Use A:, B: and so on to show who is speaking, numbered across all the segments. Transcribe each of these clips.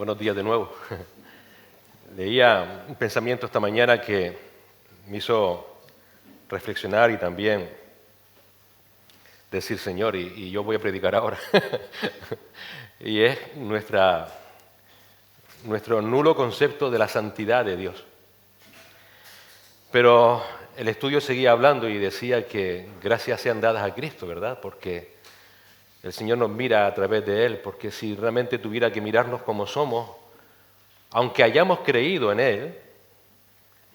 A: Buenos días de nuevo. Leía un pensamiento esta mañana que me hizo reflexionar y también decir, Señor, y yo voy a predicar ahora. Y es nuestro nulo concepto de la santidad de Dios. Pero el estudio seguía hablando y decía que gracias sean dadas a Cristo, ¿verdad? Porque el Señor nos mira a través de Él, porque si realmente tuviera que mirarnos como somos, aunque hayamos creído en Él,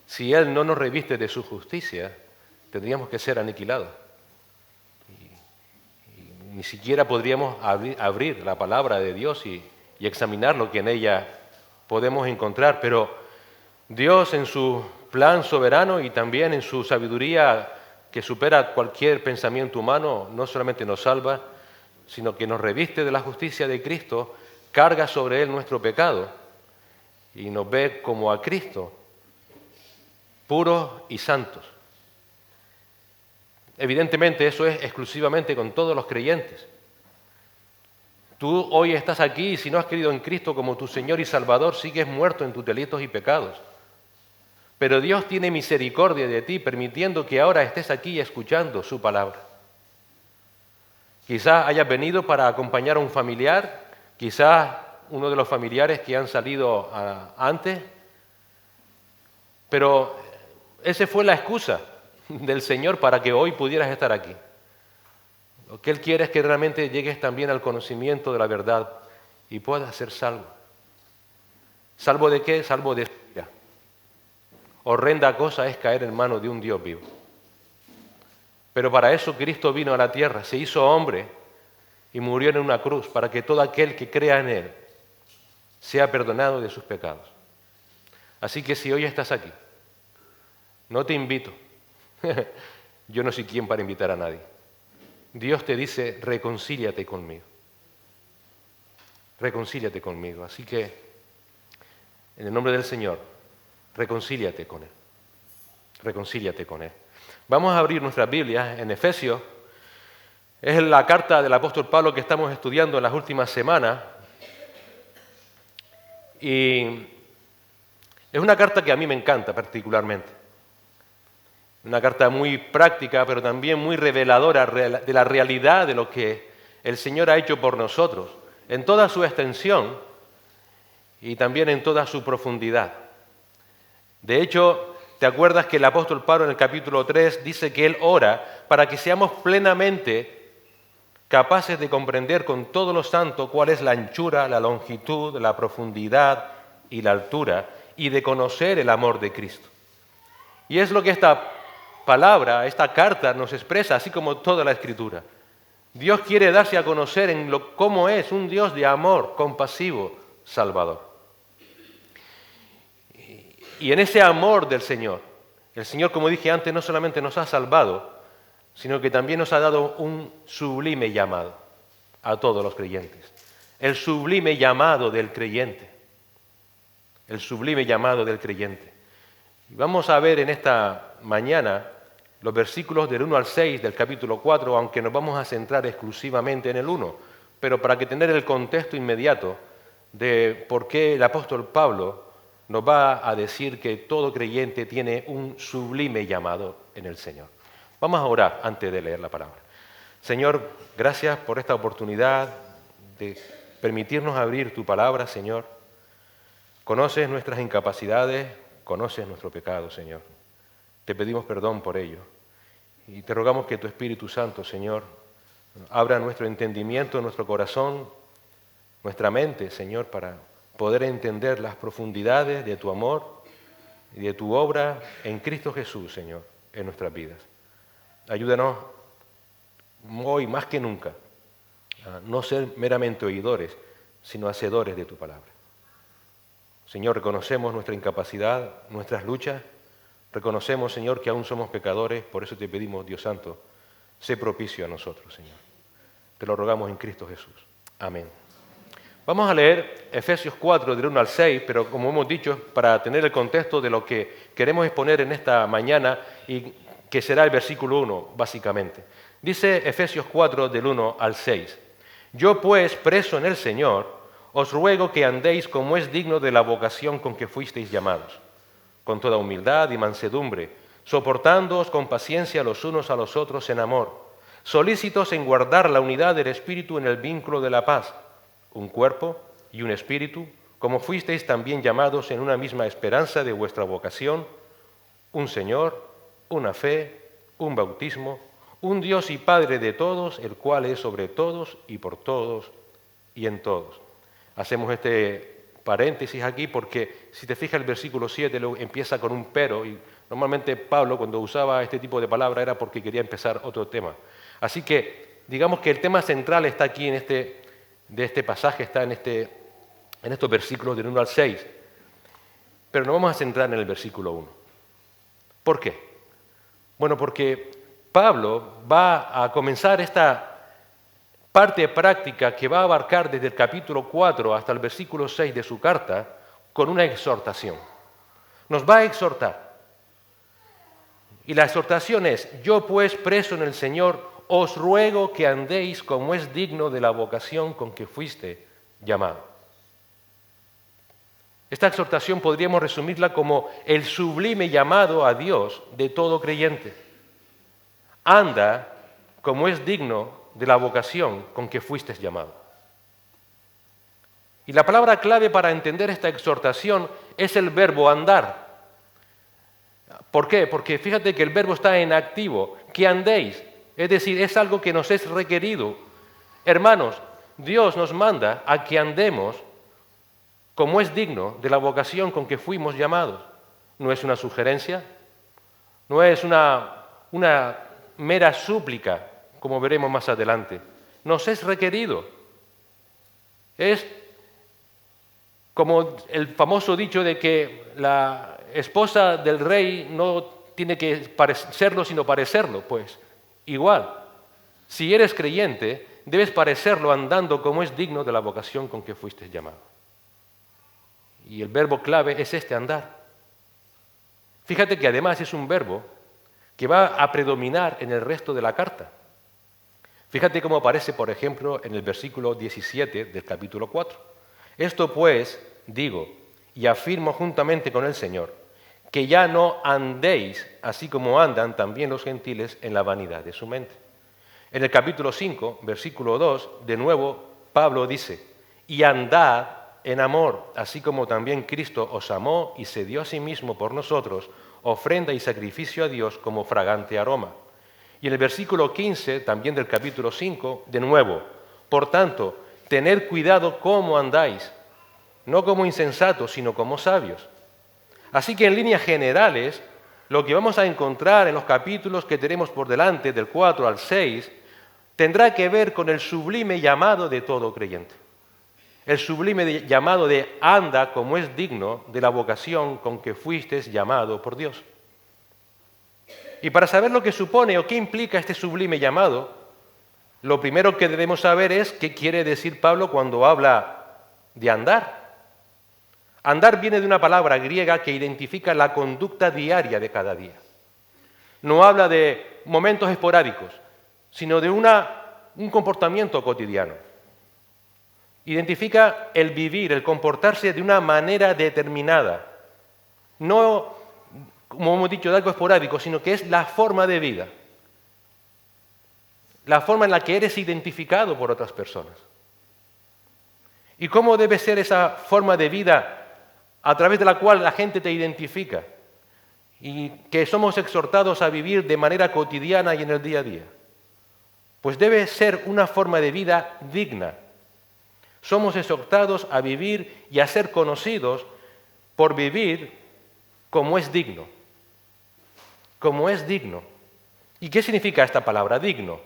A: si Él no nos reviste de su justicia, tendríamos que ser aniquilados. Y ni siquiera podríamos abrir la palabra de Dios y examinar lo que en ella podemos encontrar, pero Dios en su plan soberano y también en su sabiduría que supera cualquier pensamiento humano, no solamente nos salva, sino que nos reviste de la justicia de Cristo, carga sobre Él nuestro pecado y nos ve como a Cristo, puros y santos. Evidentemente eso es exclusivamente con todos los creyentes. Tú hoy estás aquí y si no has creído en Cristo como tu Señor y Salvador, sigues muerto en tus delitos y pecados. Pero Dios tiene misericordia de ti, permitiendo que ahora estés aquí escuchando su palabra. Quizás hayas venido para acompañar a un familiar, quizás uno de los familiares que han salido antes, pero esa fue la excusa del Señor para que hoy pudieras estar aquí. Lo que Él quiere es que realmente llegues también al conocimiento de la verdad y puedas ser salvo. ¿Salvo de qué? Salvo de ira. Horrenda cosa es caer en manos de un Dios vivo. Pero para eso Cristo vino a la tierra, se hizo hombre y murió en una cruz para que todo aquel que crea en Él sea perdonado de sus pecados. Así que si hoy estás aquí, no te invito. Yo no soy quien para invitar a nadie. Dios te dice, reconcíliate conmigo. Reconcíliate conmigo. Así que, en el nombre del Señor, reconcíliate con Él. Reconcíliate con Él. Vamos a abrir nuestras Biblias en Efesios. Es la carta del apóstol Pablo que estamos estudiando en las últimas semanas. Y es una carta que a mí me encanta particularmente. Una carta muy práctica, pero también muy reveladora de la realidad de lo que el Señor ha hecho por nosotros, en toda su extensión y también en toda su profundidad. De hecho, ¿te acuerdas que el apóstol Pablo en el capítulo 3 dice que él ora para que seamos plenamente capaces de comprender con todos los santos cuál es la anchura, la longitud, la profundidad y la altura, y de conocer el amor de Cristo? Y es lo que esta palabra, esta carta nos expresa, así como toda la Escritura. Dios quiere darse a conocer en cómo es un Dios de amor, compasivo, salvador. Y en ese amor del Señor, el Señor, como dije antes, no solamente nos ha salvado, sino que también nos ha dado un sublime llamado a todos los creyentes. El sublime llamado del creyente. El sublime llamado del creyente. Y vamos a ver en esta mañana los versículos del 1 al 6 del capítulo 4, aunque nos vamos a centrar exclusivamente en el 1, pero para que tener el contexto inmediato de por qué el apóstol Pablo nos va a decir que todo creyente tiene un sublime llamado en el Señor. Vamos a orar antes de leer la palabra. Señor, gracias por esta oportunidad de permitirnos abrir tu palabra, Señor. Conoces nuestras incapacidades, conoces nuestro pecado, Señor. Te pedimos perdón por ello. Y te rogamos que tu Espíritu Santo, Señor, abra nuestro entendimiento, nuestro corazón, nuestra mente, Señor, para poder entender las profundidades de tu amor y de tu obra en Cristo Jesús, Señor, en nuestras vidas. Ayúdanos hoy más que nunca a no ser meramente oidores, sino hacedores de tu palabra. Señor, reconocemos nuestra incapacidad, nuestras luchas. Reconocemos, Señor, que aún somos pecadores, por eso te pedimos, Dios Santo, sé propicio a nosotros, Señor. Te lo rogamos en Cristo Jesús. Amén. Vamos a leer Efesios 4, del 1 al 6, pero como hemos dicho, para tener el contexto de lo que queremos exponer en esta mañana, y que será el versículo 1, básicamente. Dice Efesios 4, del 1 al 6. Yo pues, preso en el Señor, os ruego que andéis como es digno de la vocación con que fuisteis llamados, con toda humildad y mansedumbre, soportándoos con paciencia los unos a los otros en amor, solícitos en guardar la unidad del Espíritu en el vínculo de la paz, un cuerpo y un espíritu, como fuisteis también llamados en una misma esperanza de vuestra vocación, un Señor, una fe, un bautismo, un Dios y Padre de todos, el cual es sobre todos y por todos y en todos. Hacemos este paréntesis aquí porque si te fijas el versículo 7 empieza con un pero y normalmente Pablo cuando usaba este tipo de palabra era porque quería empezar otro tema. Así que digamos que el tema central está aquí de este pasaje, está en estos versículos del 1 al 6, pero nos vamos a centrar en el versículo 1. ¿Por qué? Bueno, porque Pablo va a comenzar esta parte práctica que va a abarcar desde el capítulo 4 hasta el versículo 6 de su carta con una exhortación. Nos va a exhortar. Y la exhortación es, yo pues preso en el Señor, os ruego que andéis como es digno de la vocación con que fuiste llamado. Esta exhortación podríamos resumirla como el sublime llamado a Dios de todo creyente. Anda como es digno de la vocación con que fuiste llamado. Y la palabra clave para entender esta exhortación es el verbo andar. ¿Por qué? Porque fíjate que el verbo está en activo, que andéis, es decir, es algo que nos es requerido. Hermanos, Dios nos manda a que andemos como es digno de la vocación con que fuimos llamados. No es una sugerencia, no es una mera súplica, como veremos más adelante. Nos es requerido. Es como el famoso dicho de que la esposa del rey no tiene que serlo sino parecerlo. Pues igual, si eres creyente, debes parecerlo andando como es digno de la vocación con que fuiste llamado. Y el verbo clave es este, andar. Fíjate que además es un verbo que va a predominar en el resto de la carta. Fíjate cómo aparece, por ejemplo, en el versículo 17 del capítulo 4. Esto pues, digo, y afirmo juntamente con el Señor, que ya no andéis así como andan también los gentiles en la vanidad de su mente. En el capítulo 5, versículo 2, de nuevo, Pablo dice, y andad en amor, así como también Cristo os amó y se dio a sí mismo por nosotros, ofrenda y sacrificio a Dios como fragante aroma. Y en el versículo 15, también del capítulo 5, de nuevo, por tanto, tened cuidado cómo andáis, no como insensatos, sino como sabios. Así que en líneas generales, lo que vamos a encontrar en los capítulos que tenemos por delante, del 4 al 6, tendrá que ver con el sublime llamado de todo creyente. El sublime llamado de anda como es digno de la vocación con que fuisteis llamado por Dios. Y para saber lo que supone o qué implica este sublime llamado, lo primero que debemos saber es qué quiere decir Pablo cuando habla de andar. Andar viene de una palabra griega que identifica la conducta diaria de cada día. No habla de momentos esporádicos, sino de un comportamiento cotidiano. Identifica el vivir, el comportarse de una manera determinada. No, como hemos dicho, de algo esporádico, sino que es la forma de vida. La forma en la que eres identificado por otras personas. ¿Y cómo debe ser esa forma de vida a través de la cual la gente te identifica? Y que somos exhortados a vivir de manera cotidiana y en el día a día. Pues debe ser una forma de vida digna. Somos exhortados a vivir y a ser conocidos por vivir como es digno. Como es digno. ¿Y qué significa esta palabra, digno?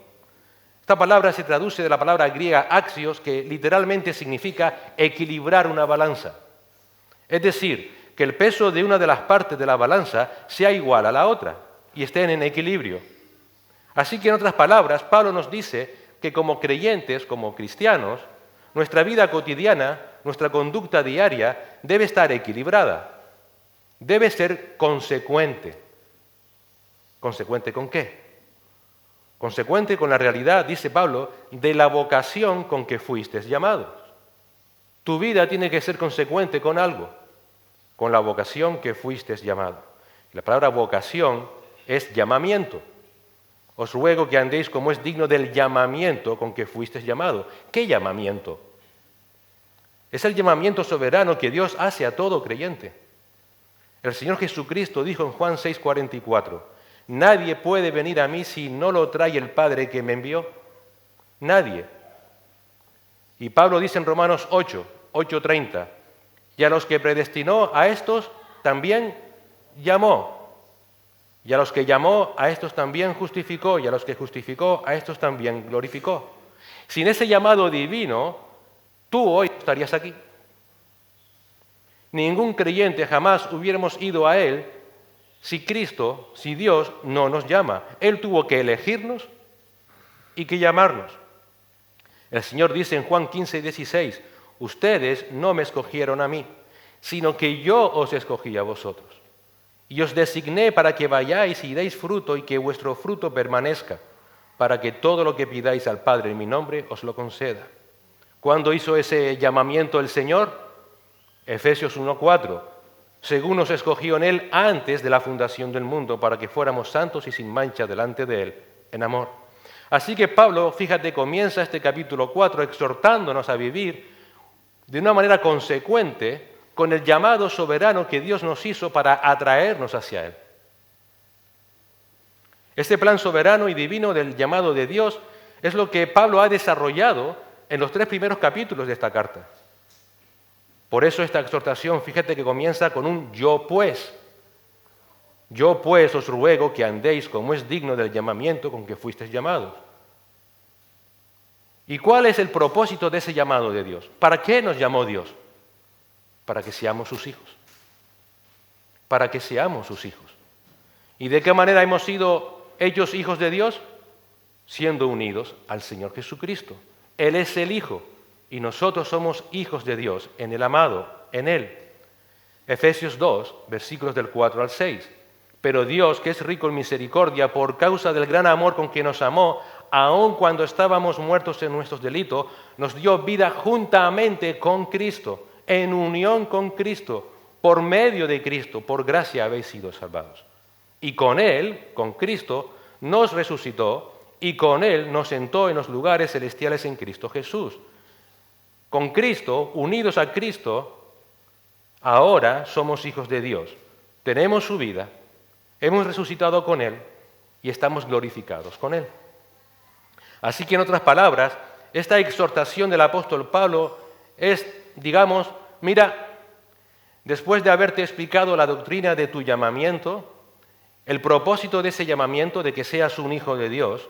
A: Esta palabra se traduce de la palabra griega axios, que literalmente significa equilibrar una balanza. Es decir, que el peso de una de las partes de la balanza sea igual a la otra y estén en equilibrio. Así que, en otras palabras, Pablo nos dice que como creyentes, como cristianos, nuestra vida cotidiana, nuestra conducta diaria debe estar equilibrada, debe ser consecuente. ¿Consecuente con qué? Consecuente con la realidad, dice Pablo, de la vocación con que fuisteis llamados. Tu vida tiene que ser consecuente con algo, con la vocación que fuiste llamado. La palabra vocación es llamamiento. Os ruego que andéis como es digno del llamamiento con que fuisteis llamado. ¿Qué llamamiento? Es el llamamiento soberano que Dios hace a todo creyente. El Señor Jesucristo dijo en Juan 6:44, nadie puede venir a mí si no lo trae el Padre que me envió. Nadie. Y Pablo dice en Romanos 8:30, y a los que predestinó a estos también llamó. Y a los que llamó, a estos también justificó, y a los que justificó, a estos también glorificó. Sin ese llamado divino, tú hoy estarías aquí. Ningún creyente jamás hubiéramos ido a Él si Cristo, si Dios no nos llama. Él tuvo que elegirnos y que llamarnos. El Señor dice en Juan 15:16, ustedes no me escogieron a mí, sino que yo os escogí a vosotros. Y os designé para que vayáis y deis fruto y que vuestro fruto permanezca, para que todo lo que pidáis al Padre en mi nombre os lo conceda. ¿Cuándo hizo ese llamamiento el Señor? Efesios 1:4. Según nos escogió en Él antes de la fundación del mundo, para que fuéramos santos y sin mancha delante de Él, en amor. Así que Pablo, fíjate, comienza este capítulo 4 exhortándonos a vivir de una manera consecuente con el llamado soberano que Dios nos hizo para atraernos hacia Él. Este plan soberano y divino del llamado de Dios es lo que Pablo ha desarrollado en los 3 primeros capítulos de esta carta. Por eso esta exhortación, fíjate que comienza con un yo pues. Yo pues os ruego que andéis como es digno del llamamiento con que fuisteis llamados. ¿Y cuál es el propósito de ese llamado de Dios? ¿Para qué nos llamó Dios? Para que seamos sus hijos. Para que seamos sus hijos. ¿Y de qué manera hemos sido hechos hijos de Dios? Siendo unidos al Señor Jesucristo. Él es el Hijo y nosotros somos hijos de Dios en el amado, en Él. Efesios 2, versículos del 4 al 6. Pero Dios, que es rico en misericordia, por causa del gran amor con que nos amó, aun cuando estábamos muertos en nuestros delitos, nos dio vida juntamente con Cristo, en unión con Cristo, por medio de Cristo, por gracia habéis sido salvados. Y con Él, con Cristo, nos resucitó y con Él nos sentó en los lugares celestiales en Cristo Jesús. Con Cristo, unidos a Cristo, ahora somos hijos de Dios. Tenemos su vida, hemos resucitado con Él y estamos glorificados con Él. Así que en otras palabras, esta exhortación del apóstol Pablo es, digamos, mira, después de haberte explicado la doctrina de tu llamamiento, el propósito de ese llamamiento de que seas un hijo de Dios,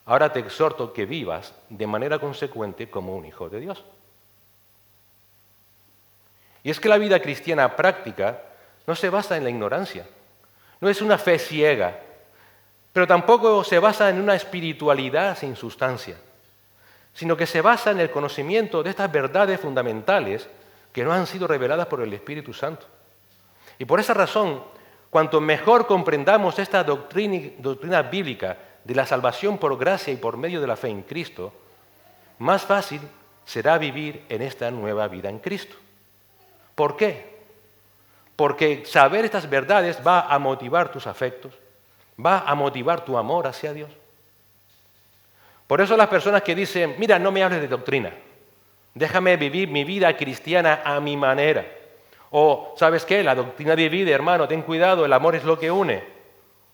A: ahora te exhorto que vivas de manera consecuente como un hijo de Dios. Y es que la vida cristiana práctica no se basa en la ignorancia, no es una fe ciega, pero tampoco se basa en una espiritualidad sin sustancia, sino que se basa en el conocimiento de estas verdades fundamentales que nos han sido reveladas por el Espíritu Santo. Y por esa razón, cuanto mejor comprendamos esta doctrina bíblica de la salvación por gracia y por medio de la fe en Cristo, más fácil será vivir en esta nueva vida en Cristo. ¿Por qué? Porque saber estas verdades va a motivar tus afectos, va a motivar tu amor hacia Dios. Por eso las personas que dicen, mira, no me hables de doctrina, déjame vivir mi vida cristiana a mi manera. O, ¿sabes qué? La doctrina divide, hermano, ten cuidado, el amor es lo que une.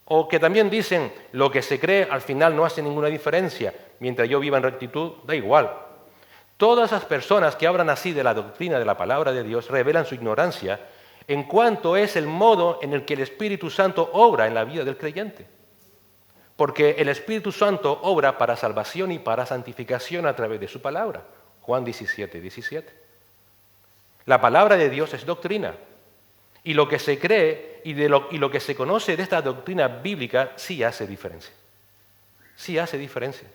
A: O que también dicen, lo que se cree al final no hace ninguna diferencia, mientras yo viva en rectitud, da igual. Todas esas personas que hablan así de la doctrina de la palabra de Dios revelan su ignorancia en cuanto es el modo en el que el Espíritu Santo obra en la vida del creyente. Porque el Espíritu Santo obra para salvación y para santificación a través de su palabra. Juan 17:17. La palabra de Dios es doctrina. Y lo que se cree y lo que se conoce de esta doctrina bíblica sí hace diferencia. Sí hace diferencia.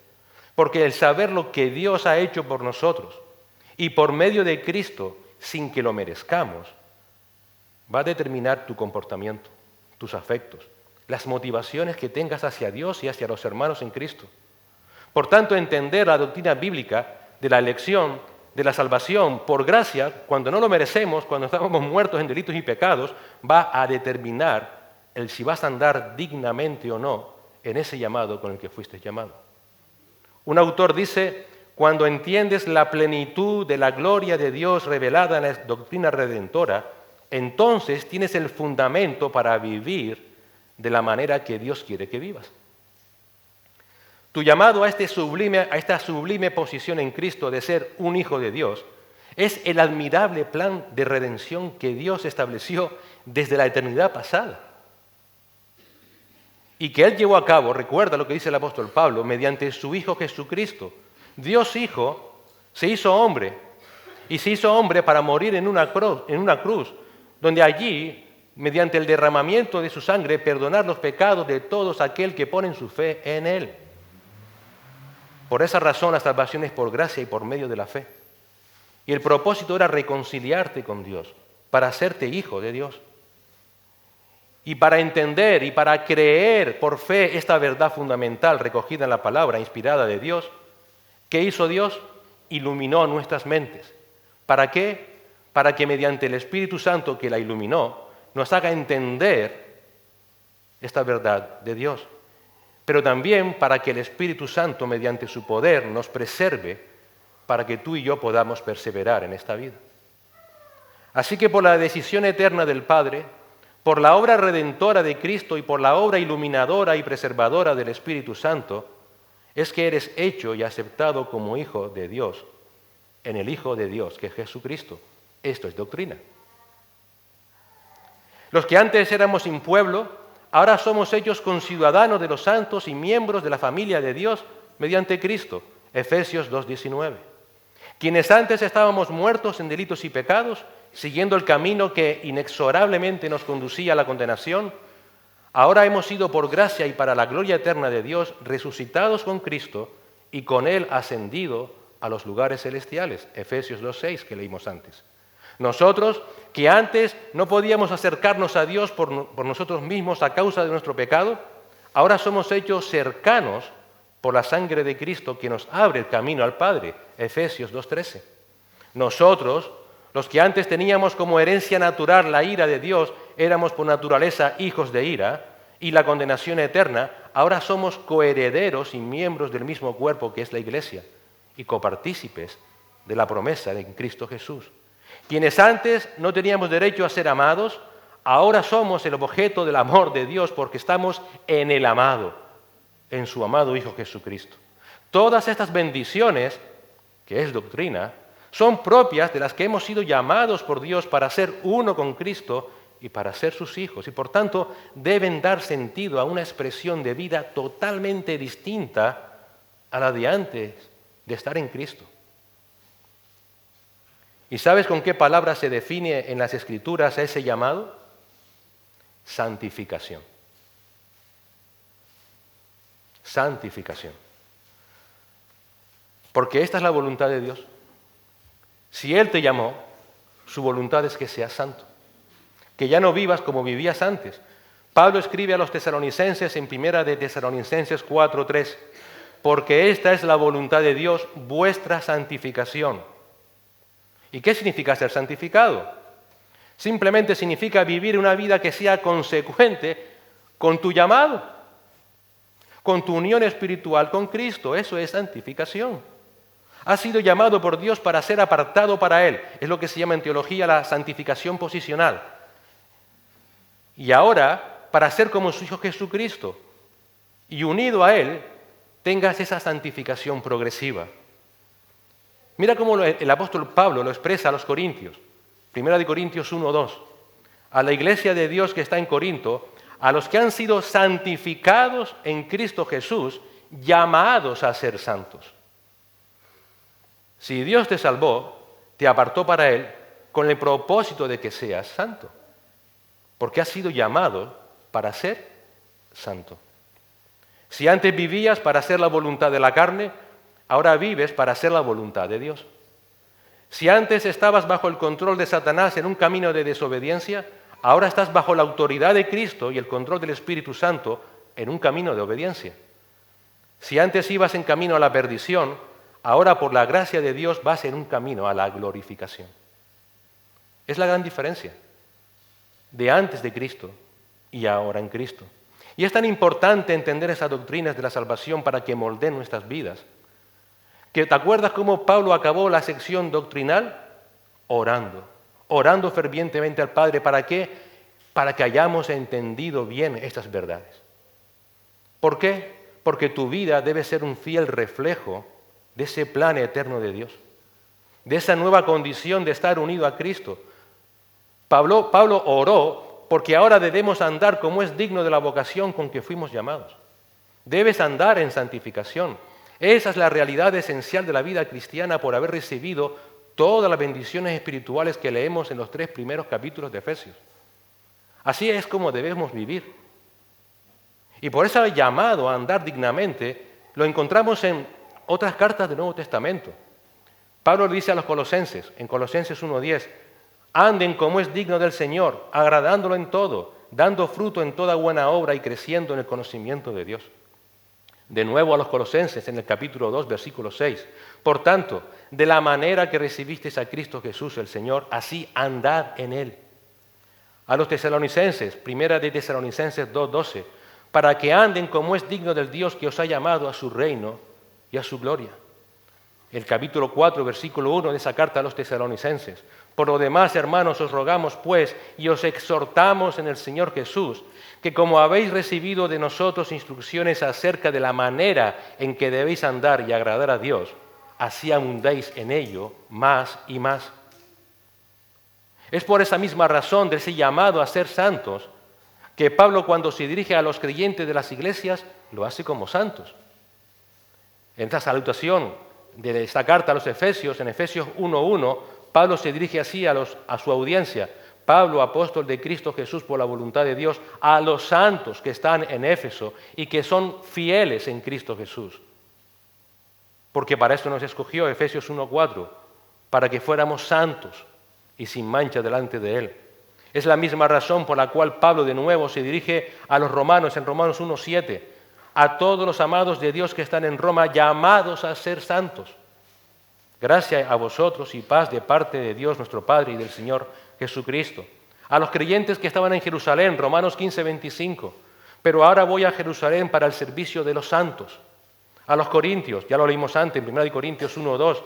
A: Porque el saber lo que Dios ha hecho por nosotros y por medio de Cristo, sin que lo merezcamos, va a determinar tu comportamiento, tus afectos, las motivaciones que tengas hacia Dios y hacia los hermanos en Cristo. Por tanto, entender la doctrina bíblica de la elección de la salvación por gracia, cuando no lo merecemos, cuando estábamos muertos en delitos y pecados, va a determinar el si vas a andar dignamente o no en ese llamado con el que fuiste llamado. Un autor dice: cuando entiendes la plenitud de la gloria de Dios revelada en la doctrina redentora, entonces tienes el fundamento para vivir de la manera que Dios quiere que vivas. Tu llamado a esta sublime posición en Cristo de ser un hijo de Dios es el admirable plan de redención que Dios estableció desde la eternidad pasada y que Él llevó a cabo, recuerda lo que dice el apóstol Pablo, mediante su Hijo Jesucristo. Dios Hijo se hizo hombre y se hizo hombre para morir en una cruz, donde allí, mediante el derramamiento de su sangre, perdonar los pecados de todos aquel que ponen su fe en Él. Por esa razón la salvación es por gracia y por medio de la fe. Y el propósito era reconciliarte con Dios, para hacerte hijo de Dios. Y para entender y para creer por fe esta verdad fundamental recogida en la palabra inspirada de Dios, ¿qué hizo Dios? Iluminó nuestras mentes. ¿Para qué? Para que mediante el Espíritu Santo que la iluminó, nos haga entender esta verdad de Dios. Pero también para que el Espíritu Santo, mediante su poder, nos preserve para que tú y yo podamos perseverar en esta vida. Así que por la decisión eterna del Padre, por la obra redentora de Cristo y por la obra iluminadora y preservadora del Espíritu Santo, es que eres hecho y aceptado como hijo de Dios, en el Hijo de Dios, que es Jesucristo. Esto es doctrina. Los que antes éramos sin pueblo, ahora somos hechos conciudadanos de los santos y miembros de la familia de Dios mediante Cristo. Efesios 2:19. Quienes antes estábamos muertos en delitos y pecados, siguiendo el camino que inexorablemente nos conducía a la condenación, ahora hemos sido por gracia y para la gloria eterna de Dios resucitados con Cristo y con Él ascendido a los lugares celestiales. Efesios 2:6 que leímos antes. Nosotros, que antes no podíamos acercarnos a Dios por nosotros mismos a causa de nuestro pecado, ahora somos hechos cercanos por la sangre de Cristo que nos abre el camino al Padre. Efesios 2:13. Nosotros, los que antes teníamos como herencia natural la ira de Dios, éramos por naturaleza hijos de ira y la condenación eterna, ahora somos coherederos y miembros del mismo cuerpo que es la Iglesia y copartícipes de la promesa en Cristo Jesús. Quienes antes no teníamos derecho a ser amados, ahora somos el objeto del amor de Dios porque estamos en el amado, en su amado Hijo Jesucristo. Todas estas bendiciones, que es doctrina, son propias de las que hemos sido llamados por Dios para ser uno con Cristo y para ser sus hijos. Y por tanto deben dar sentido a una expresión de vida totalmente distinta a la de antes de estar en Cristo. ¿Y sabes con qué palabra se define en las Escrituras a ese llamado? Santificación. Santificación. Porque esta es la voluntad de Dios. Si Él te llamó, su voluntad es que seas santo, que ya no vivas como vivías antes. Pablo escribe a los tesalonicenses en 1 de Tesalonicenses 4:3, porque esta es la voluntad de Dios, vuestra santificación. ¿Y qué significa ser santificado? Simplemente significa vivir una vida que sea consecuente con tu llamado, con tu unión espiritual con Cristo. Eso es santificación. Has sido llamado por Dios para ser apartado para Él. Es lo que se llama en teología la santificación posicional. Y ahora, para ser como su Hijo Jesucristo y unido a Él, tengas esa santificación progresiva. Mira cómo el apóstol Pablo lo expresa a los Corintios. 1 Corintios 1:2. A la iglesia de Dios que está en Corinto, a los que han sido santificados en Cristo Jesús, llamados a ser santos. Si Dios te salvó, te apartó para Él con el propósito de que seas santo, porque has sido llamado para ser santo. Si antes vivías para hacer la voluntad de la carne, ahora vives para hacer la voluntad de Dios. Si antes estabas bajo el control de Satanás en un camino de desobediencia, ahora estás bajo la autoridad de Cristo y el control del Espíritu Santo en un camino de obediencia. Si antes ibas en camino a la perdición, ahora por la gracia de Dios vas en un camino a la glorificación. Es la gran diferencia de antes de Cristo y ahora en Cristo. Y es tan importante entender esas doctrinas de la salvación para que moldeen nuestras vidas. ¿Que te acuerdas cómo Pablo acabó la sección doctrinal? Orando fervientemente al Padre. ¿Para qué? Para que hayamos entendido bien estas verdades. ¿Por qué? Porque tu vida debe ser un fiel reflejo de ese plan eterno de Dios, de esa nueva condición de estar unido a Cristo. Pablo oró porque ahora debemos andar como es digno de la vocación con que fuimos llamados. Debes andar en santificación. Esa es la realidad esencial de la vida cristiana por haber recibido todas las bendiciones espirituales que leemos en los 3 primeros capítulos de Efesios. Así es como debemos vivir. Y por ese llamado a andar dignamente lo encontramos en otras cartas del Nuevo Testamento. Pablo le dice a los colosenses, en Colosenses 1:10, anden como es digno del Señor, agradándolo en todo, dando fruto en toda buena obra y creciendo en el conocimiento de Dios. De nuevo a los colosenses en el capítulo 2, versículo 6. Por tanto, de la manera que recibisteis a Cristo Jesús el Señor, así andad en Él. A los tesalonicenses, primera de Tesalonicenses 2:12, para que anden como es digno del Dios que os ha llamado a su reino y a su gloria. El capítulo 4, versículo 1 de esa carta a los tesalonicenses. Por lo demás, hermanos, os rogamos pues y os exhortamos en el Señor Jesús, que como habéis recibido de nosotros instrucciones acerca de la manera en que debéis andar y agradar a Dios, así abundéis en ello más y más. Es por esa misma razón de ese llamado a ser santos, que Pablo cuando se dirige a los creyentes de las iglesias, lo hace como santos. En esta salutación de esta carta a los Efesios, en Efesios 1:1, Pablo se dirige así a su audiencia. Pablo, apóstol de Cristo Jesús por la voluntad de Dios, a los santos que están en Éfeso y que son fieles en Cristo Jesús. Porque para esto nos escogió, Efesios 1:4, para que fuéramos santos y sin mancha delante de Él. Es la misma razón por la cual Pablo de nuevo se dirige a los romanos en Romanos 1:7, a todos los amados de Dios que están en Roma, llamados a ser santos. Gracia a vosotros y paz de parte de Dios nuestro Padre y del Señor Jesucristo. A los creyentes que estaban en Jerusalén, Romanos 15:25, pero ahora voy a Jerusalén para el servicio de los santos. A los corintios, ya lo leímos antes, en 1 Corintios 1:2,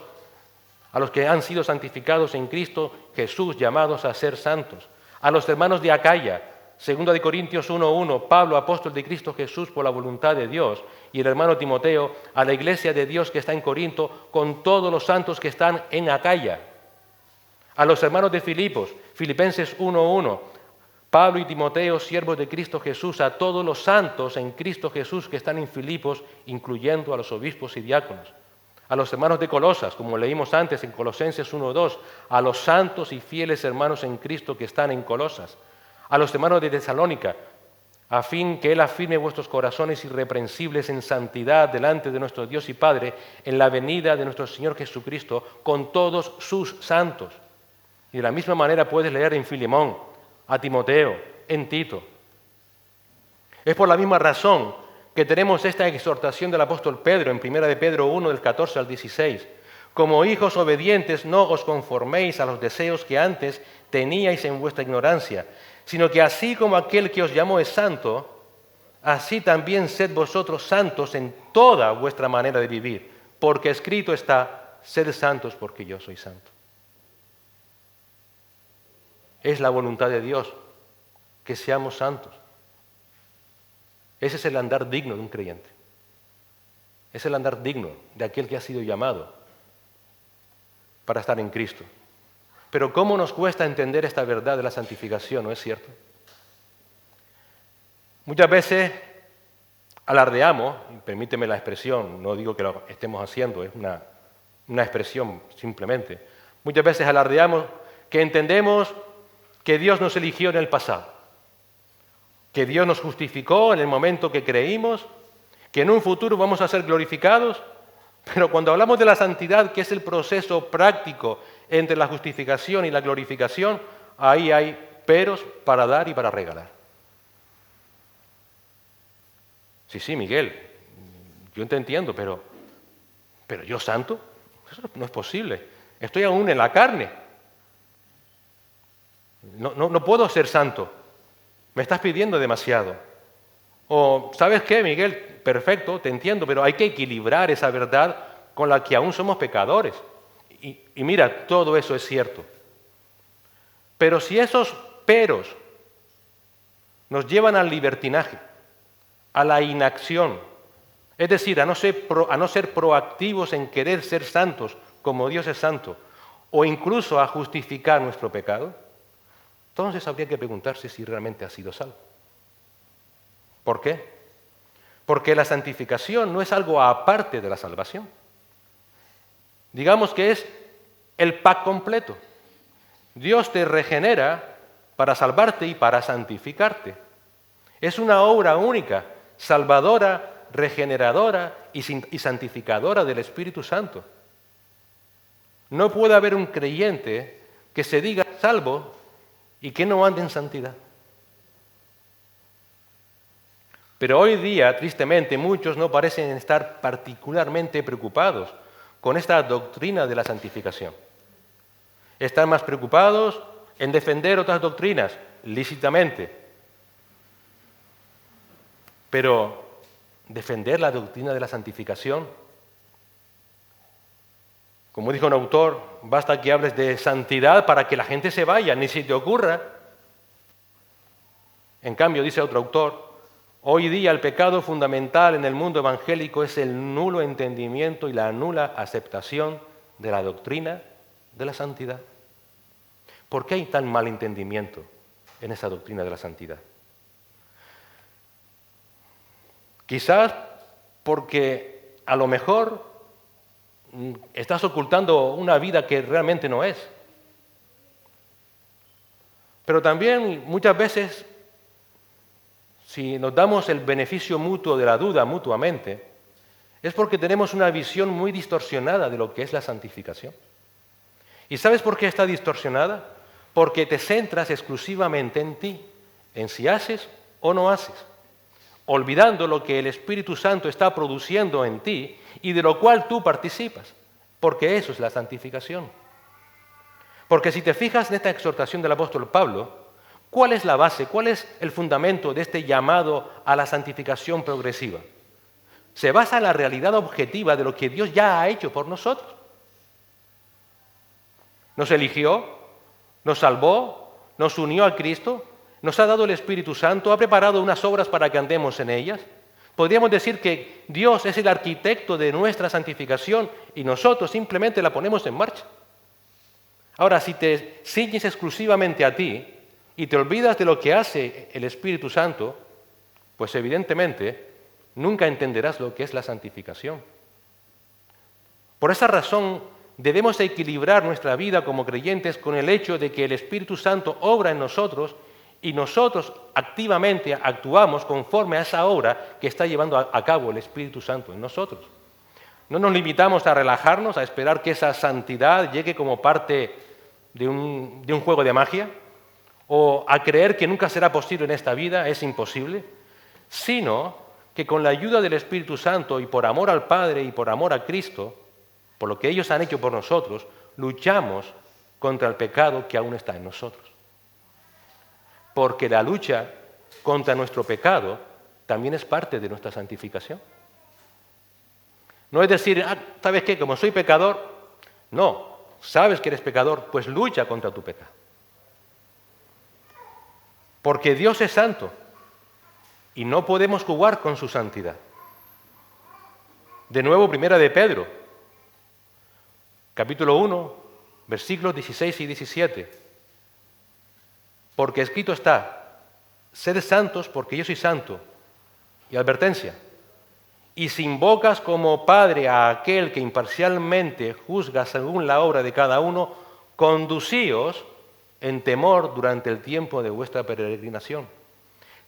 A: a los que han sido santificados en Cristo Jesús, llamados a ser santos. A los hermanos de Acaya, 2 Corintios 1:1, Pablo, apóstol de Cristo Jesús por la voluntad de Dios, y el hermano Timoteo, a la iglesia de Dios que está en Corinto, con todos los santos que están en Acaya. A los hermanos de Filipos, Filipenses 1:1, Pablo y Timoteo, siervos de Cristo Jesús, a todos los santos en Cristo Jesús que están en Filipos, incluyendo a los obispos y diáconos. A los hermanos de Colosas, como leímos antes en Colosenses 1:2, a los santos y fieles hermanos en Cristo que están en Colosas. A los hermanos de Tesalónica, a fin que Él afirme vuestros corazones irreprensibles en santidad delante de nuestro Dios y Padre, en la venida de nuestro Señor Jesucristo, con todos sus santos. Y de la misma manera puedes leer en Filemón, a Timoteo, en Tito. Es por la misma razón que tenemos esta exhortación del apóstol Pedro en 1 de Pedro 1, del 14 al 16. Como hijos obedientes, no os conforméis a los deseos que antes teníais en vuestra ignorancia, sino que así como aquel que os llamó es santo, así también sed vosotros santos en toda vuestra manera de vivir, porque escrito está, sed santos porque yo soy santo. Es la voluntad de Dios que seamos santos. Ese es el andar digno de un creyente. Es el andar digno de aquel que ha sido llamado para estar en Cristo. Pero ¿cómo nos cuesta entender esta verdad de la santificación, no es cierto? Muchas veces alardeamos, y permíteme la expresión, no digo que lo estemos haciendo, es una expresión simplemente. Muchas veces alardeamos que entendemos que Dios nos eligió en el pasado, que Dios nos justificó en el momento que creímos, que en un futuro vamos a ser glorificados, pero cuando hablamos de la santidad, que es el proceso práctico entre la justificación y la glorificación, ahí hay peros para dar y para regalar. Sí, Miguel, yo te entiendo, pero ¿Pero yo santo? Eso no es posible. Estoy aún en la carne. No puedo ser santo. Me estás pidiendo demasiado. O, ¿sabes qué, Miguel? Perfecto, te entiendo, pero hay que equilibrar esa verdad con la que aún somos pecadores. Y mira, todo eso es cierto. Pero si esos peros nos llevan al libertinaje, a la inacción, es decir, a no ser proactivos en querer ser santos como Dios es santo, o incluso a justificar nuestro pecado, entonces habría que preguntarse si realmente ha sido salvo. ¿Por qué? Porque la santificación no es algo aparte de la salvación. Digamos que es el pack completo. Dios te regenera para salvarte y para santificarte. Es una obra única, salvadora, regeneradora y santificadora del Espíritu Santo. No puede haber un creyente que se diga salvo y que no ande en santidad. Pero hoy día, tristemente, muchos no parecen estar particularmente preocupados con esta doctrina de la santificación. Están más preocupados en defender otras doctrinas, lícitamente. Pero defender la doctrina de la santificación, como dijo un autor, basta que hables de santidad para que la gente se vaya, ni se te ocurra. En cambio, dice otro autor, hoy día el pecado fundamental en el mundo evangélico es el nulo entendimiento y la nula aceptación de la doctrina de la santidad. ¿Por qué hay tan mal entendimiento en esa doctrina de la santidad? Quizás porque a lo mejor estás ocultando una vida que realmente no es. Pero también muchas veces, si nos damos el beneficio mutuo de la duda mutuamente, es porque tenemos una visión muy distorsionada de lo que es la santificación. ¿Y sabes por qué está distorsionada? Porque te centras exclusivamente en ti, en si haces o no haces, olvidando lo que el Espíritu Santo está produciendo en ti y de lo cual tú participas, porque eso es la santificación. Porque si te fijas en esta exhortación del apóstol Pablo, ¿cuál es la base, cuál es el fundamento de este llamado a la santificación progresiva? Se basa en la realidad objetiva de lo que Dios ya ha hecho por nosotros. Nos eligió, nos salvó, nos unió a Cristo, nos ha dado el Espíritu Santo, ha preparado unas obras para que andemos en ellas. Podríamos decir que Dios es el arquitecto de nuestra santificación y nosotros simplemente la ponemos en marcha. Ahora, si te ciñes exclusivamente a ti y te olvidas de lo que hace el Espíritu Santo, pues evidentemente nunca entenderás lo que es la santificación. Por esa razón, debemos equilibrar nuestra vida como creyentes con el hecho de que el Espíritu Santo obra en nosotros y nosotros activamente actuamos conforme a esa obra que está llevando a cabo el Espíritu Santo en nosotros. No nos limitamos a relajarnos, a esperar que esa santidad llegue como parte de un juego de magia, o a creer que nunca será posible en esta vida, es imposible, sino que con la ayuda del Espíritu Santo y por amor al Padre y por amor a Cristo, por lo que ellos han hecho por nosotros, luchamos contra el pecado que aún está en nosotros. Porque la lucha contra nuestro pecado también es parte de nuestra santificación. No es decir, ¿sabes qué? Como soy pecador, no, sabes que eres pecador, pues lucha contra tu pecado. Porque Dios es santo y no podemos jugar con su santidad. De nuevo, Primera de Pedro, capítulo 1, versículos 16 y 17. Porque escrito está, sed santos porque yo soy santo. Y advertencia, y si invocas como Padre a aquel que imparcialmente juzga según la obra de cada uno, conducíos en temor durante el tiempo de vuestra peregrinación.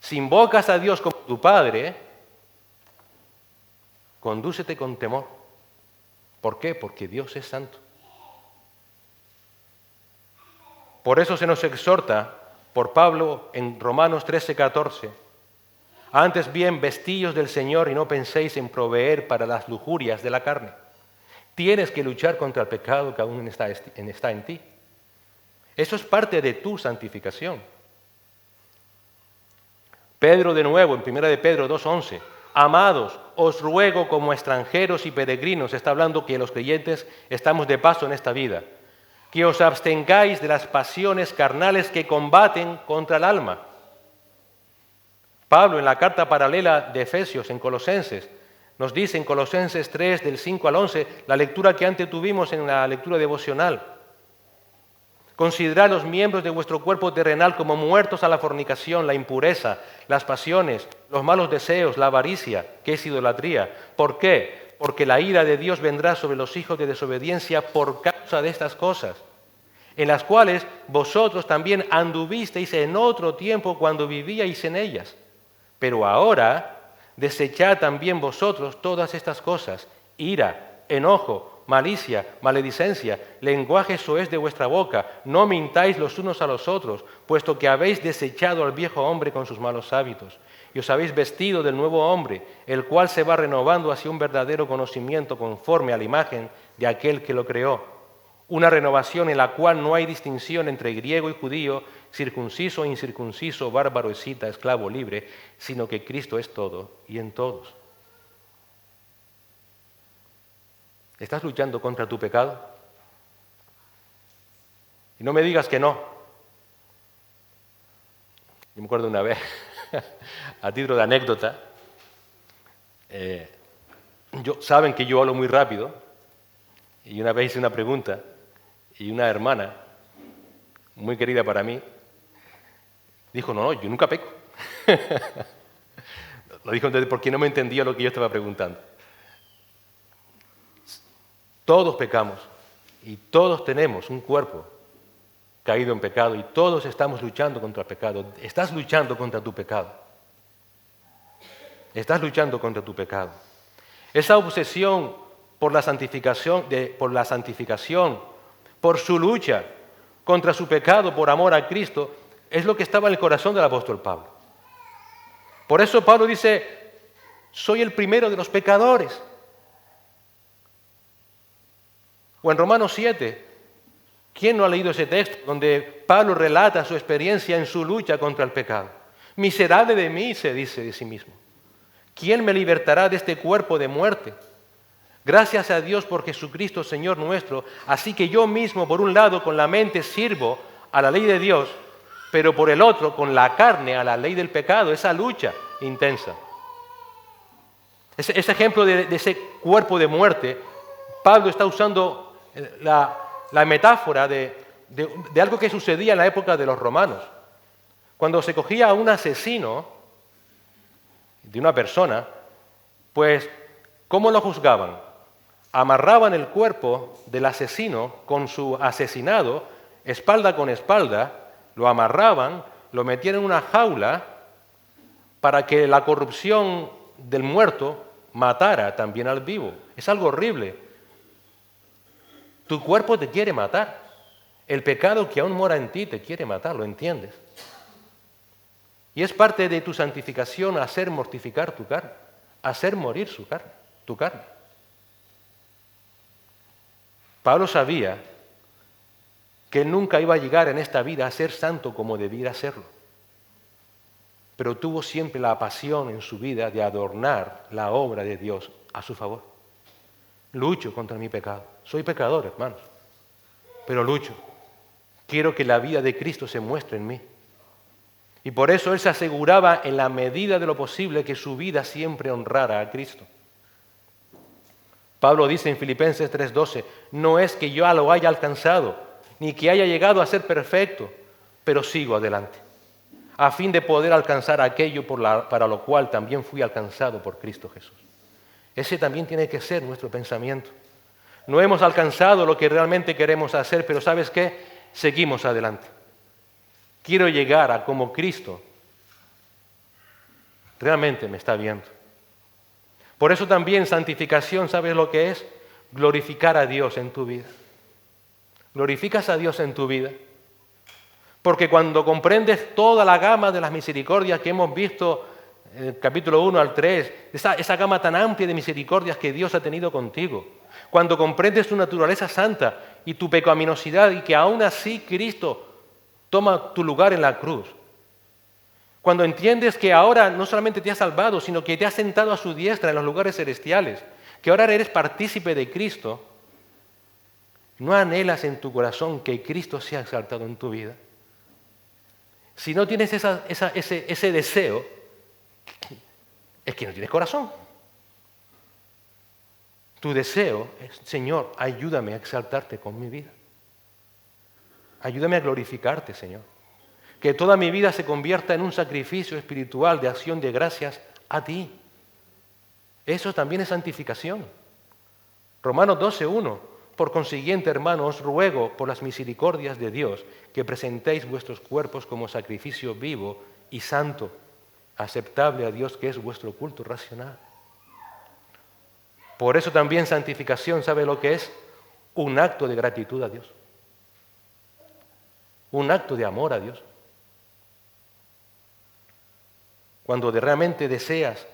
A: Si invocas a Dios como tu Padre, condúcete con temor. ¿Por qué? Porque Dios es santo. Por eso se nos exhorta por Pablo en Romanos 13:14, antes bien vestíos del Señor y no penséis en proveer para las lujurias de la carne. Tienes que luchar contra el pecado que aún está en ti. Eso es parte de tu santificación. Pedro de nuevo, en 1 de Pedro 2:11, amados, os ruego como extranjeros y peregrinos, está hablando que los creyentes estamos de paso en esta vida, que os abstengáis de las pasiones carnales que combaten contra el alma. Pablo en la carta paralela de Efesios, en Colosenses, nos dice en Colosenses 3, del 5 al 11, la lectura que antes tuvimos en la lectura devocional. Considerad los miembros de vuestro cuerpo terrenal como muertos a la fornicación, la impureza, las pasiones, los malos deseos, la avaricia, que es idolatría. ¿Por qué? Porque la ira de Dios vendrá sobre los hijos de desobediencia por causa de estas cosas, en las cuales vosotros también anduvisteis en otro tiempo cuando vivíais en ellas. Pero ahora desechad también vosotros todas estas cosas: ira, enojo, malicia, maledicencia, lenguaje soez de vuestra boca. No mintáis los unos a los otros, puesto que habéis desechado al viejo hombre con sus malos hábitos, y os habéis vestido del nuevo hombre, el cual se va renovando hacia un verdadero conocimiento conforme a la imagen de aquel que lo creó. Una renovación en la cual no hay distinción entre griego y judío, circunciso e incircunciso, bárbaro, escita, esclavo, libre, sino que Cristo es todo y en todos. ¿Estás luchando contra tu pecado? Y no me digas que no. Yo me acuerdo una vez, a título de anécdota, saben que yo hablo muy rápido, y una vez hice una pregunta, y una hermana, muy querida para mí, dijo, no, yo nunca peco. Lo dijo entonces porque no me entendía lo que yo estaba preguntando. Todos pecamos y todos tenemos un cuerpo caído en pecado y todos estamos luchando contra el pecado. Estás luchando contra tu pecado. Estás luchando contra tu pecado. Esa obsesión por la santificación, por su lucha contra su pecado, por amor a Cristo, es lo que estaba en el corazón del apóstol Pablo. Por eso Pablo dice, soy el primero de los pecadores. O en Romanos 7, ¿quién no ha leído ese texto donde Pablo relata su experiencia en su lucha contra el pecado? Miserable de mí, se dice de sí mismo. ¿Quién me libertará de este cuerpo de muerte? Gracias a Dios por Jesucristo, Señor nuestro. Así que yo mismo, por un lado, con la mente sirvo a la ley de Dios, pero por el otro, con la carne, a la ley del pecado. Esa lucha intensa. Ese ejemplo de ese cuerpo de muerte, Pablo está usando la metáfora de algo que sucedía en la época de los romanos. Cuando se cogía a un asesino de una persona, pues, ¿cómo lo juzgaban? Amarraban el cuerpo del asesino con su asesinado, espalda con espalda, lo amarraban, lo metían en una jaula para que la corrupción del muerto matara también al vivo. Es algo horrible. Tu cuerpo te quiere matar. El pecado que aún mora en ti te quiere matar, ¿lo entiendes? Y es parte de tu santificación hacer mortificar tu carne, hacer morir tu carne. Pablo sabía que él nunca iba a llegar en esta vida a ser santo como debiera serlo, pero tuvo siempre la pasión en su vida de adornar la obra de Dios a su favor. Lucho contra mi pecado. Soy pecador, hermanos, pero lucho. Quiero que la vida de Cristo se muestre en mí. Y por eso él se aseguraba en la medida de lo posible que su vida siempre honrara a Cristo. Pablo dice en Filipenses 3:12, no es que yo lo haya alcanzado, ni que haya llegado a ser perfecto, pero sigo adelante, a fin de poder alcanzar aquello para lo cual también fui alcanzado por Cristo Jesús. Ese también tiene que ser nuestro pensamiento. No hemos alcanzado lo que realmente queremos hacer, pero ¿sabes qué? Seguimos adelante. Quiero llegar a como Cristo realmente me está viendo. Por eso también santificación, ¿sabes lo que es? Glorificar a Dios en tu vida. ¿Glorificas a Dios en tu vida? Porque cuando comprendes toda la gama de las misericordias que hemos visto en el capítulo 1 al 3, esa gama tan amplia de misericordias que Dios ha tenido contigo. Cuando comprendes tu naturaleza santa y tu pecaminosidad y que aún así Cristo toma tu lugar en la cruz. Cuando entiendes que ahora no solamente te ha salvado, sino que te ha sentado a su diestra en los lugares celestiales, que ahora eres partícipe de Cristo, ¿no anhelas en tu corazón que Cristo sea exaltado en tu vida? Si no tienes ese deseo, es que no tienes corazón. Tu deseo es, Señor, ayúdame a exaltarte con mi vida. Ayúdame a glorificarte, Señor. Que toda mi vida se convierta en un sacrificio espiritual de acción de gracias a ti. Eso también es santificación. Romanos 12:1. Por consiguiente, hermanos, os ruego por las misericordias de Dios que presentéis vuestros cuerpos como sacrificio vivo y santo, aceptable a Dios, que es vuestro culto racional. Por eso también santificación, ¿sabe lo que es? Un acto de gratitud a Dios. Un acto de amor a Dios. Cuando realmente deseas,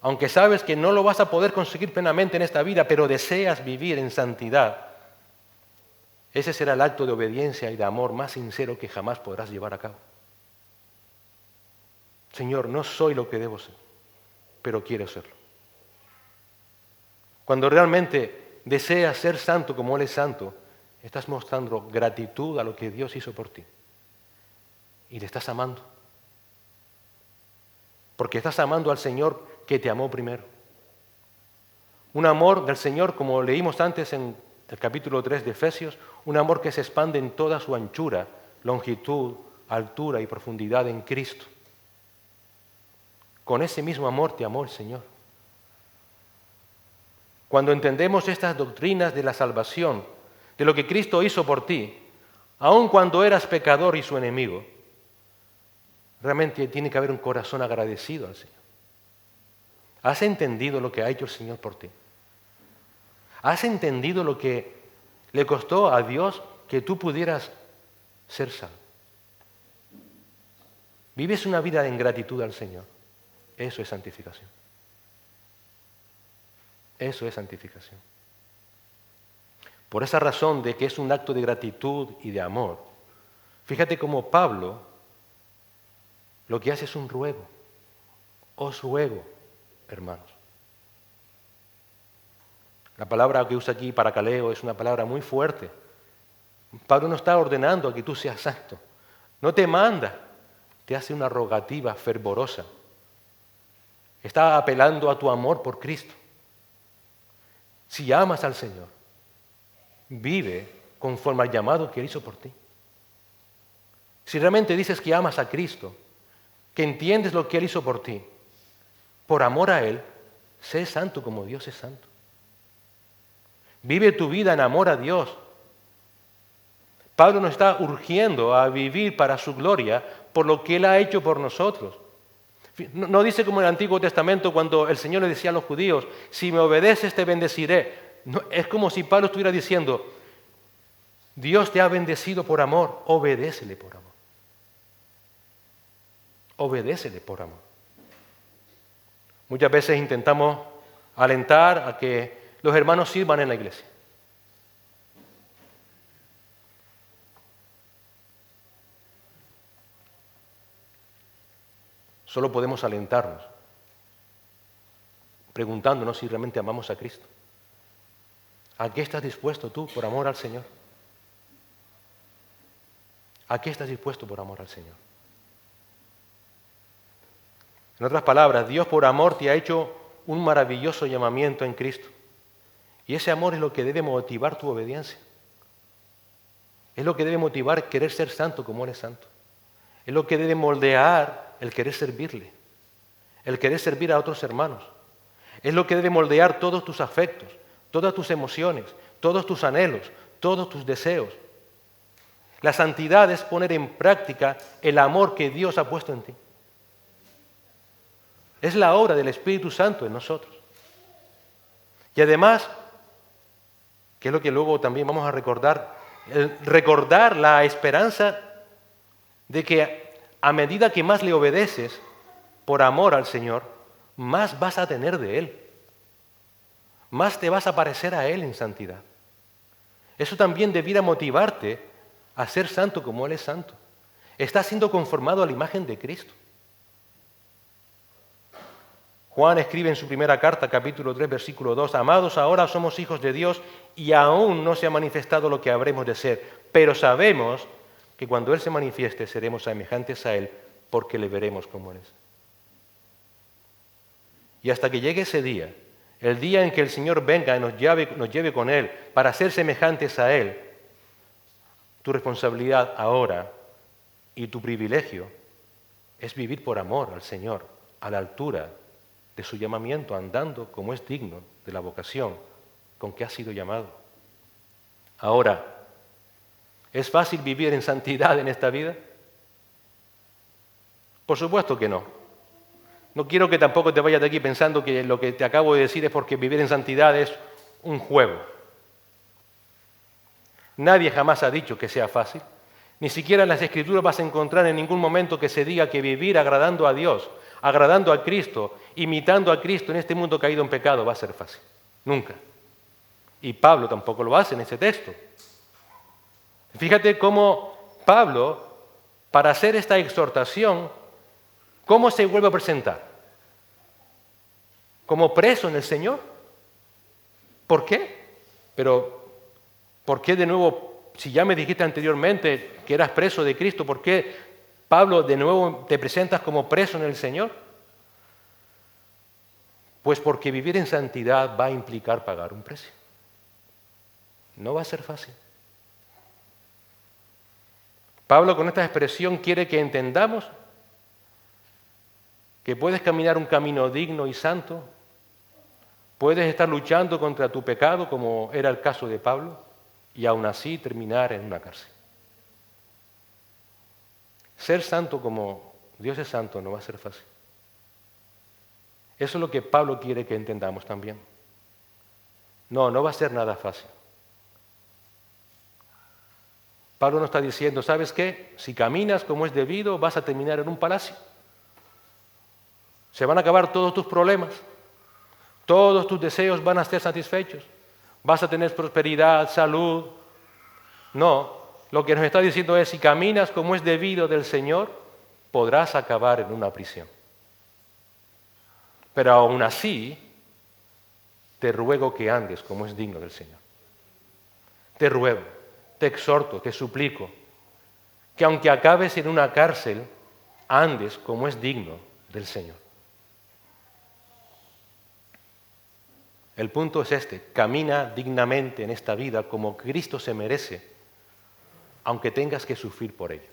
A: aunque sabes que no lo vas a poder conseguir plenamente en esta vida, pero deseas vivir en santidad, ese será el acto de obediencia y de amor más sincero que jamás podrás llevar a cabo. Señor, no soy lo que debo ser, pero quiero serlo. Cuando realmente deseas ser santo como Él es santo, estás mostrando gratitud a lo que Dios hizo por ti. Y le estás amando. Porque estás amando al Señor que te amó primero. Un amor del Señor, como leímos antes en el capítulo 3 de Efesios, un amor que se expande en toda su anchura, longitud, altura y profundidad en Cristo. Con ese mismo amor te amó el Señor. Cuando entendemos estas doctrinas de la salvación, de lo que Cristo hizo por ti, aun cuando eras pecador y su enemigo, realmente tiene que haber un corazón agradecido al Señor. ¿Has entendido lo que ha hecho el Señor por ti? ¿Has entendido lo que le costó a Dios que tú pudieras ser salvo? ¿Vives una vida de ingratitud al Señor? Eso es santificación. Eso es santificación. Por esa razón de que es un acto de gratitud y de amor, fíjate cómo Pablo lo que hace es un ruego. Os ruego, hermanos. La palabra que usa aquí, paracaleo, es una palabra muy fuerte. Pablo no está ordenando a que tú seas santo. No te manda, te hace una rogativa fervorosa. Está apelando a tu amor por Cristo. Si amas al Señor, vive conforme al llamado que Él hizo por ti. Si realmente dices que amas a Cristo, que entiendes lo que Él hizo por ti, por amor a Él, sé santo como Dios es santo. Vive tu vida en amor a Dios. Pablo nos está urgiendo a vivir para su gloria por lo que Él ha hecho por nosotros. No dice como en el Antiguo Testamento cuando el Señor le decía a los judíos, si me obedeces te bendeciré. No, es como si Pablo estuviera diciendo, Dios te ha bendecido por amor, obedécele por amor. Obedécele por amor. Muchas veces intentamos alentar a que los hermanos sirvan en la iglesia. Solo podemos alentarnos, preguntándonos si realmente amamos a Cristo. ¿A qué estás dispuesto tú por amor al Señor? ¿A qué estás dispuesto por amor al Señor? En otras palabras, Dios por amor te ha hecho un maravilloso llamamiento en Cristo. Y ese amor es lo que debe motivar tu obediencia. Es lo que debe motivar querer ser santo como Él es santo. Es lo que debe moldear el querer servirle, el querer servir a otros hermanos. Es lo que debe moldear todos tus afectos, todas tus emociones, todos tus anhelos, todos tus deseos. La santidad es poner en práctica el amor que Dios ha puesto en ti. Es la obra del Espíritu Santo en nosotros. Y además, que es lo que luego también vamos a recordar la esperanza de que a medida que más le obedeces, por amor al Señor, más vas a tener de Él. Más te vas a parecer a Él en santidad. Eso también debiera motivarte a ser santo como Él es santo. Estás siendo conformado a la imagen de Cristo. Juan escribe en su primera carta, capítulo 3, versículo 2, amados, ahora somos hijos de Dios y aún no se ha manifestado lo que habremos de ser, pero sabemos que cuando Él se manifieste seremos semejantes a Él porque le veremos como Él es. Y hasta que llegue ese día, el día en que el Señor venga y nos lleve con Él para ser semejantes a Él, tu responsabilidad ahora y tu privilegio es vivir por amor al Señor, a la altura de su llamamiento, andando como es digno de la vocación con que has sido llamado. Ahora, ¿es fácil vivir en santidad en esta vida? Por supuesto que no. No quiero que tampoco te vayas de aquí pensando que lo que te acabo de decir es porque vivir en santidad es un juego. Nadie jamás ha dicho que sea fácil. Ni siquiera en las Escrituras vas a encontrar en ningún momento que se diga que vivir agradando a Dios, agradando a Cristo, imitando a Cristo en este mundo caído en pecado va a ser fácil. Nunca. Y Pablo tampoco lo hace en ese texto. Fíjate cómo Pablo, para hacer esta exhortación, ¿cómo se vuelve a presentar? Como preso en el Señor. ¿Por qué? Pero, ¿por qué de nuevo, si ya me dijiste anteriormente que eras preso de Cristo, ¿por qué, Pablo, de nuevo te presentas como preso en el Señor? Pues porque vivir en santidad va a implicar pagar un precio. No va a ser fácil. Pablo con esta expresión quiere que entendamos que puedes caminar un camino digno y santo, puedes estar luchando contra tu pecado, como era el caso de Pablo, y aún así terminar en una cárcel. Ser santo como Dios es santo no va a ser fácil. Eso es lo que Pablo quiere que entendamos también. No va a ser nada fácil. Pablo nos está diciendo, ¿sabes qué? Si caminas como es debido, vas a terminar en un palacio. Se van a acabar todos tus problemas. Todos tus deseos van a ser satisfechos. Vas a tener prosperidad, salud. No, lo que nos está diciendo es, si caminas como es debido del Señor, podrás acabar en una prisión. Pero aún así, te ruego que andes como es digno del Señor. Te ruego, te exhorto, te suplico, que aunque acabes en una cárcel, andes como es digno del Señor. El punto es este, camina dignamente en esta vida como Cristo se merece, aunque tengas que sufrir por ello.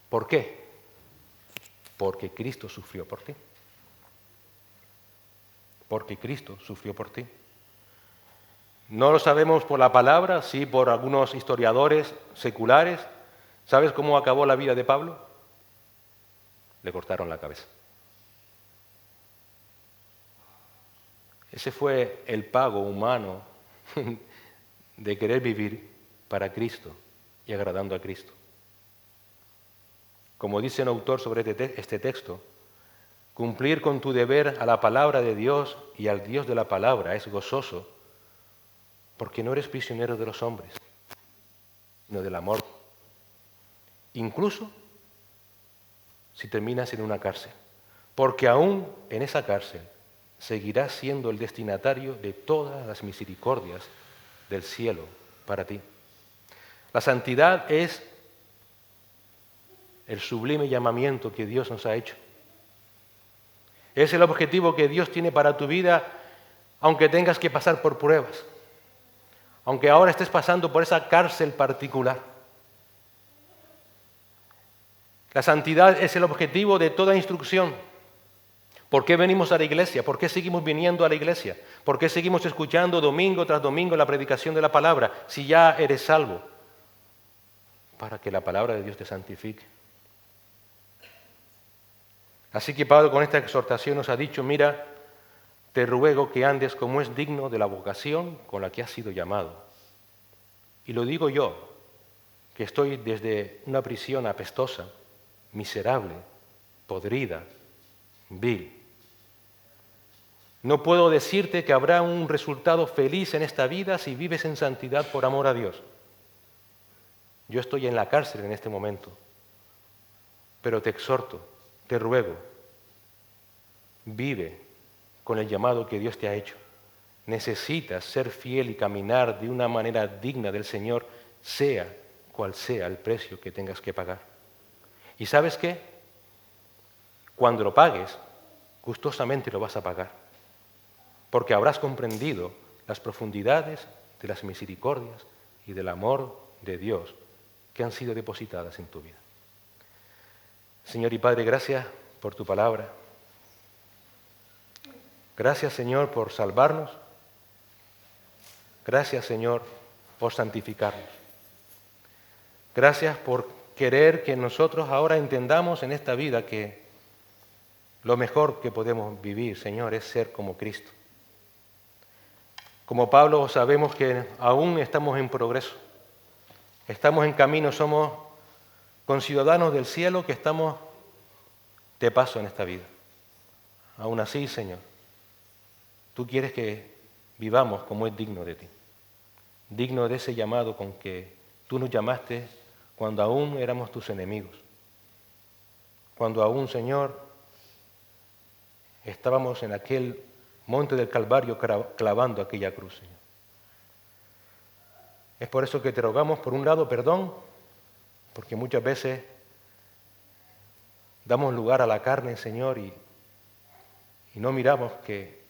A: ¿Por qué? Porque Cristo sufrió por ti. Porque Cristo sufrió por ti. No lo sabemos por la palabra, sí por algunos historiadores seculares. ¿Sabes cómo acabó la vida de Pablo? Le cortaron la cabeza. Ese fue el pago humano de querer vivir para Cristo y agradando a Cristo. Como dice un autor sobre este texto, cumplir con tu deber a la palabra de Dios y al Dios de la palabra es gozoso, porque no eres prisionero de los hombres, sino del amor. Incluso si terminas en una cárcel, porque aún en esa cárcel seguirás siendo el destinatario de todas las misericordias del cielo para ti. La santidad es el sublime llamamiento que Dios nos ha hecho. Es el objetivo que Dios tiene para tu vida, aunque tengas que pasar por pruebas, aunque ahora estés pasando por esa cárcel particular. La santidad es el objetivo de toda instrucción. ¿Por qué venimos a la iglesia? ¿Por qué seguimos viniendo a la iglesia? ¿Por qué seguimos escuchando domingo tras domingo la predicación de la palabra si ya eres salvo? Para que la palabra de Dios te santifique. Así que Pablo con esta exhortación nos ha dicho, mira, te ruego que andes como es digno de la vocación con la que has sido llamado. Y lo digo yo, que estoy desde una prisión apestosa, miserable, podrida, vil. No puedo decirte que habrá un resultado feliz en esta vida si vives en santidad por amor a Dios. Yo estoy en la cárcel en este momento, pero te exhorto, te ruego, vive con el llamado que Dios te ha hecho. Necesitas ser fiel y caminar de una manera digna del Señor, sea cual sea el precio que tengas que pagar. ¿Y sabes qué? Cuando lo pagues, gustosamente lo vas a pagar, porque habrás comprendido las profundidades de las misericordias y del amor de Dios que han sido depositadas en tu vida. Señor y Padre, gracias por tu palabra. Gracias, Señor, por salvarnos. Gracias, Señor, por santificarnos. Gracias por querer que nosotros ahora entendamos en esta vida que lo mejor que podemos vivir, Señor, es ser como Cristo. Como Pablo, sabemos que aún estamos en progreso. Estamos en camino, somos conciudadanos del cielo que estamos de paso en esta vida. Aún así, Señor, tú quieres que vivamos como es digno de ti, digno de ese llamado con que tú nos llamaste cuando aún éramos tus enemigos, cuando aún, Señor, estábamos en aquel monte del Calvario clavando aquella cruz, Señor. Es por eso que te rogamos, por un lado, perdón, porque muchas veces damos lugar a la carne, Señor, y no miramos que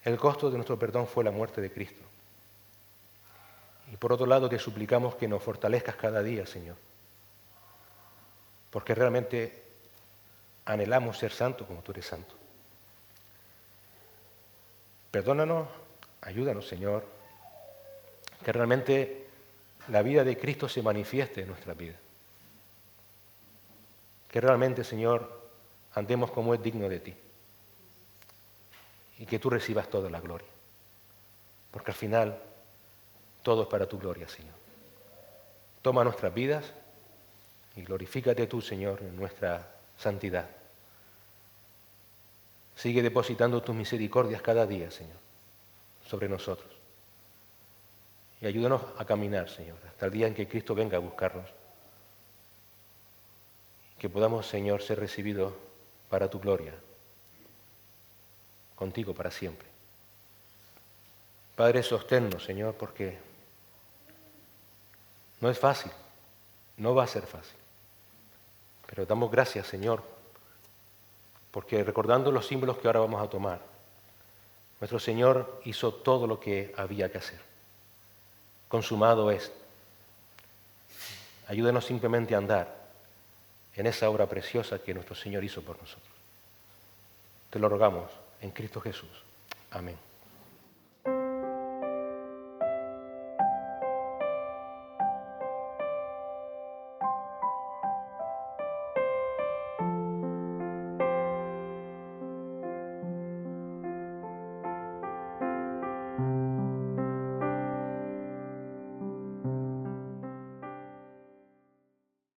A: el costo de nuestro perdón fue la muerte de Cristo. Y por otro lado, te suplicamos que nos fortalezcas cada día, Señor, porque realmente anhelamos ser santos como tú eres santo. Perdónanos, ayúdanos, Señor, que realmente la vida de Cristo se manifieste en nuestra vida. Que realmente, Señor, andemos como es digno de ti. Y que tú recibas toda la gloria. Porque al final, todo es para tu gloria, Señor. Toma nuestras vidas y glorifícate tú, Señor, en nuestra santidad. Sigue depositando tus misericordias cada día, Señor, sobre nosotros. Y ayúdanos a caminar, Señor, hasta el día en que Cristo venga a buscarnos. Que podamos, Señor, ser recibidos para tu gloria, contigo para siempre. Padre, sosténnos, Señor, porque no es fácil, no va a ser fácil. Pero damos gracias, Señor, porque recordando los símbolos que ahora vamos a tomar, nuestro Señor hizo todo lo que había que hacer. Consumado es. Ayúdanos simplemente a andar en esa obra preciosa que nuestro Señor hizo por nosotros. Te lo rogamos en Cristo Jesús. Amén.